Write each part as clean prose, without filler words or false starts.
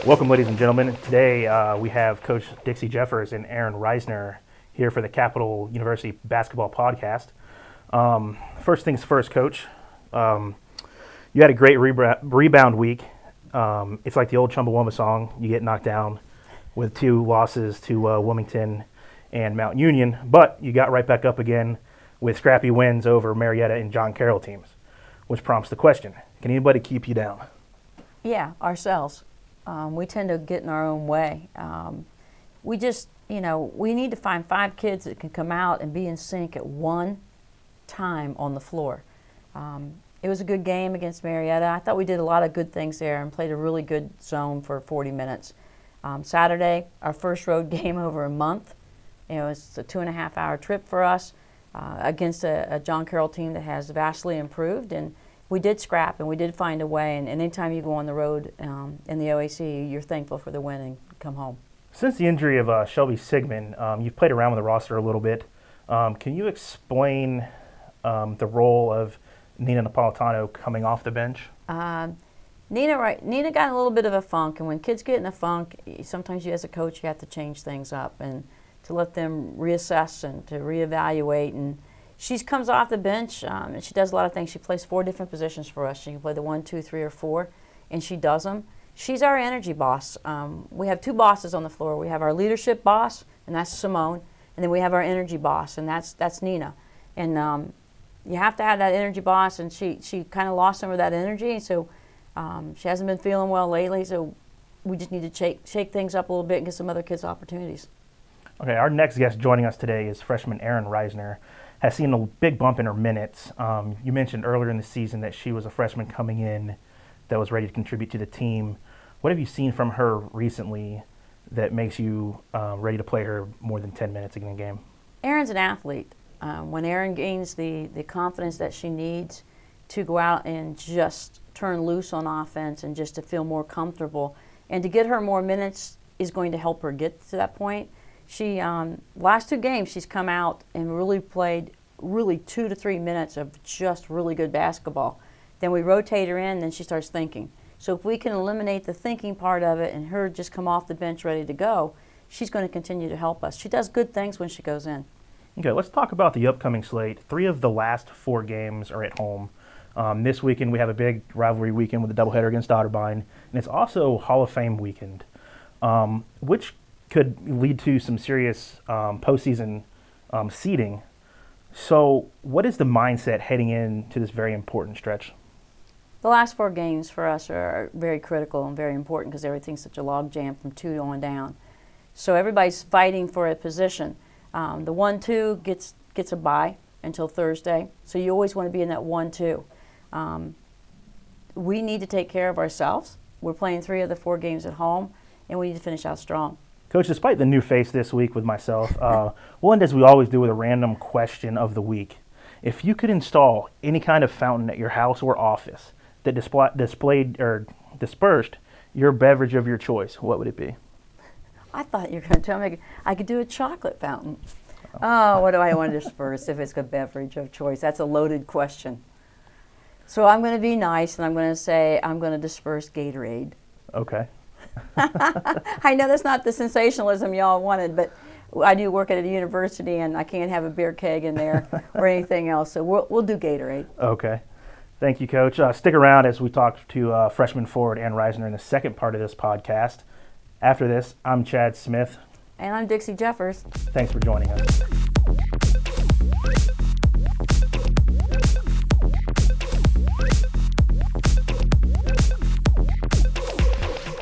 Welcome, ladies and gentlemen. Today we have Coach Dixie Jeffers and Erin Risner here for the Capital University Basketball Podcast. First things first, Coach. You had a great rebound week. It's like the old Chumbawamba song. You get knocked down with 2 losses to Wilmington and Mount Union, but you got right back up again with scrappy wins over Marietta and John Carroll teams, which prompts the question, can anybody keep you down? Yeah, ourselves. We tend to get in our own way. We just, we need to find 5 kids that can come out and be in sync at one time on the floor. It was a good game against Marietta. I thought we did a lot of good things there and played a really good zone for 40 minutes. Saturday, our first road game over a month. It's a 2.5-hour trip for us against a John Carroll team that has vastly improved. And we did scrap and we did find a way. And anytime you go on the road in the OAC, you're thankful for the win and come home. Since the injury of Shelby Sigmund, you've played around with the roster a little bit. Can you explain the role of Nina Napolitano coming off the bench? Nina got a little bit of a funk, and when kids get in a funk, sometimes you as a coach, you have to change things up and to let them reassess and to reevaluate. And she comes off the bench, and she does a lot of things. She plays 4 different positions for us. She can play the 1, 2, 3, or 4, and she does them. She's our energy boss. We have 2 bosses on the floor. We have our leadership boss, and that's Simone, and then we have our energy boss, and that's Nina. And you have to have that energy boss, and she kind of lost some of that energy, so she hasn't been feeling well lately, so we just need to shake things up a little bit and get some other kids opportunities. Okay, our next guest joining us today is freshman Erin Risner. Has seen a big bump in her minutes. You mentioned earlier in the season that she was a freshman coming in that was ready to contribute to the team. What have you seen from her recently that makes you ready to play her more than 10 minutes in a game? Erin's an athlete. When Erin gains the confidence that she needs to go out and just turn loose on offense and just to feel more comfortable and to get her more minutes is going to help her get to that point. She, last 2 games, she's come out and really played 2 to 3 minutes of just really good basketball. Then we rotate her in, then she starts thinking. So if we can eliminate the thinking part of it and her just come off the bench ready to go, she's going to continue to help us. She does good things when she goes in. Okay, let's talk about the upcoming slate. 3 of the last 4 games are at home. This weekend we have a big rivalry weekend with a doubleheader against Otterbein, and it's also Hall of Fame weekend, which could lead to some serious postseason seeding. So what is the mindset heading into this very important stretch? The last 4 games for us are very critical and very important because everything's such a logjam from 2 on down. So everybody's fighting for a position. The 1-2 gets a bye until Thursday, so you always want to be in that 1-2. We need to take care of ourselves. We're playing 3 of the 4 games at home, and we need to finish out strong. Coach, despite the new face this week with myself, we'll end as we always do with a random question of the week. If you could install any kind of fountain at your house or office that displayed or dispersed your beverage of your choice, what would it be? I thought you were going to tell me I could do a chocolate fountain. Oh, what do I want to disperse if it's a beverage of choice? That's a loaded question. So I'm going to be nice, and I'm going to say I'm going to disperse Gatorade. Okay. I know that's not the sensationalism y'all wanted, but I do work at a university, and I can't have a beer keg in there or anything else, so we'll do Gatorade. Okay. Thank you, Coach. Stick around as we talk to freshman forward Erin Risner in the second part of this podcast. After this, I'm Chad Smith. And I'm Dixie Jeffers. Thanks for joining us.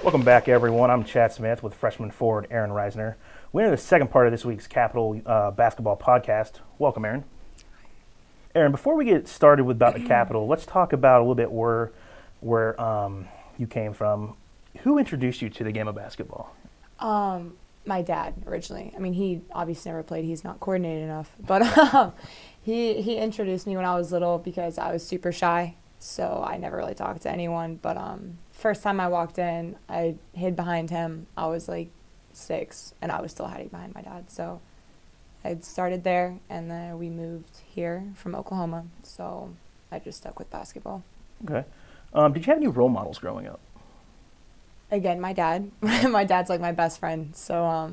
Welcome back, everyone. I'm Chad Smith with freshman forward Erin Risner. We're in the second part of this week's Capital Basketball Podcast. Welcome, Erin. Erin, before we get started about the Capital, let's talk about a little bit where you came from. Who introduced you to the game of basketball? My dad, originally. I mean, he obviously never played. He's not coordinated enough. But he introduced me when I was little because I was super shy, so I never really talked to anyone. But first time I walked in, I hid behind him. I was like 6, and I was still hiding behind my dad. So I started there, and then we moved here from Oklahoma. So I just stuck with basketball. Okay. Did you have any role models growing up? Again, my dad. My dad's like my best friend. So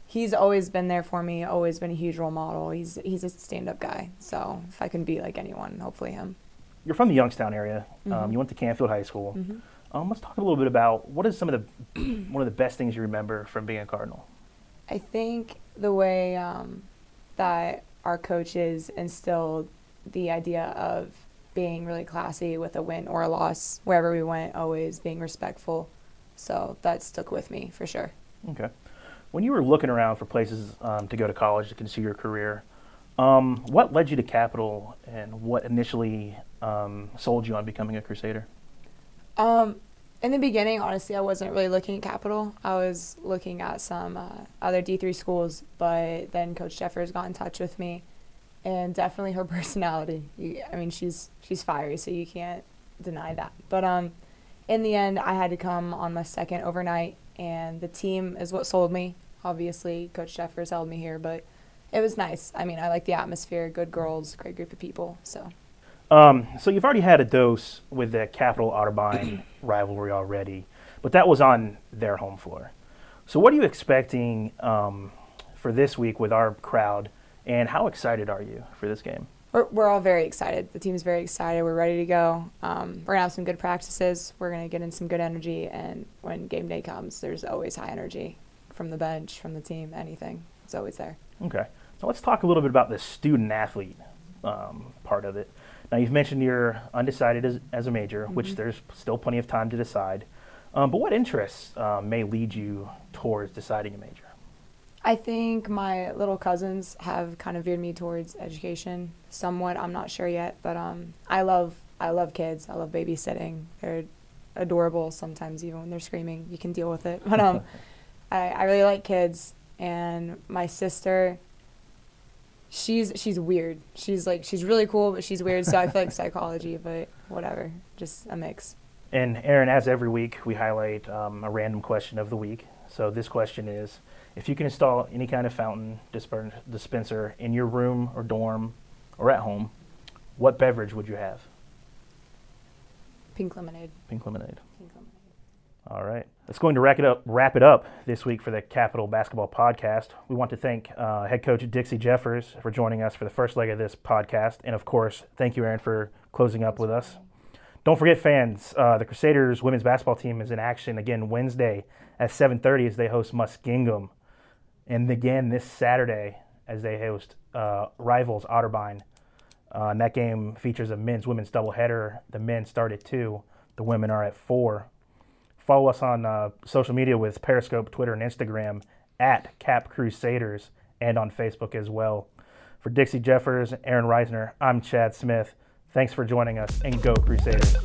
he's always been there for me, always been a huge role model. He's a stand-up guy. So if I can be like anyone, hopefully him. You're from the Youngstown area. Mm-hmm. You went to Canfield High School. Mm-hmm. Let's talk a little bit about what is some of the one of the best things you remember from being a Cardinal. I think the way that our coaches instilled the idea of being really classy with a win or a loss, wherever we went, always being respectful. So that stuck with me for sure. Okay. When you were looking around for places to go to college to continue your career, what led you to Capital, and what initially sold you on becoming a Crusader? In the beginning, honestly, I wasn't really looking at Capital. I was looking at some other D3 schools, but then Coach Jeffers got in touch with me, and definitely her personality. I mean, she's fiery, so you can't deny that. But in the end, I had to come on my second overnight, and the team is what sold me. Obviously, Coach Jeffers held me here, but it was nice. I mean, I like the atmosphere, good girls, great group of people. So you've already had a dose with the Capital Otterbein rivalry already, but that was on their home floor. So what are you expecting for this week with our crowd, and how excited are you for this game? We're all very excited. The team's very excited. We're ready to go. We're going to have some good practices. We're going to get in some good energy. And when game day comes, there's always high energy from the bench, from the team, anything. It's always there. Okay. Now let's talk a little bit about the student-athlete part of it. Now, you've mentioned you're undecided as a major, which there's still plenty of time to decide. But what interests may lead you towards deciding a major? I think my little cousins have kind of veered me towards education somewhat. I'm not sure yet, but I love kids. I love babysitting. They're adorable sometimes, even when they're screaming. You can deal with it. But I really like kids. And my sister, she's weird. She's really cool, but she's weird. So I feel like psychology, but whatever, just a mix. And Erin, as every week, we highlight a random question of the week. So this question is, if you can install any kind of fountain dispenser in your room or dorm or at home, what beverage would you have? Pink lemonade. Pink lemonade. Pink lemonade. All right. That's going to wrap it up this week for the Capital Basketball Podcast. We want to thank head coach Dixie Jeffers for joining us for the first leg of this podcast. And, of course, thank you, Erin, for closing up with us. Don't forget, fans, the Crusaders women's basketball team is in action again Wednesday at 7:30 as they host Muskingum. And again this Saturday as they host rivals Otterbein. And that game features a men's-women's doubleheader. The men start at 2. The women are at 4. Follow us on social media with Periscope, Twitter, and Instagram at Cap Crusaders, and on Facebook as well. For Dixie Jeffers, Erin Risner, I'm Chad Smith. Thanks for joining us, and go Crusaders.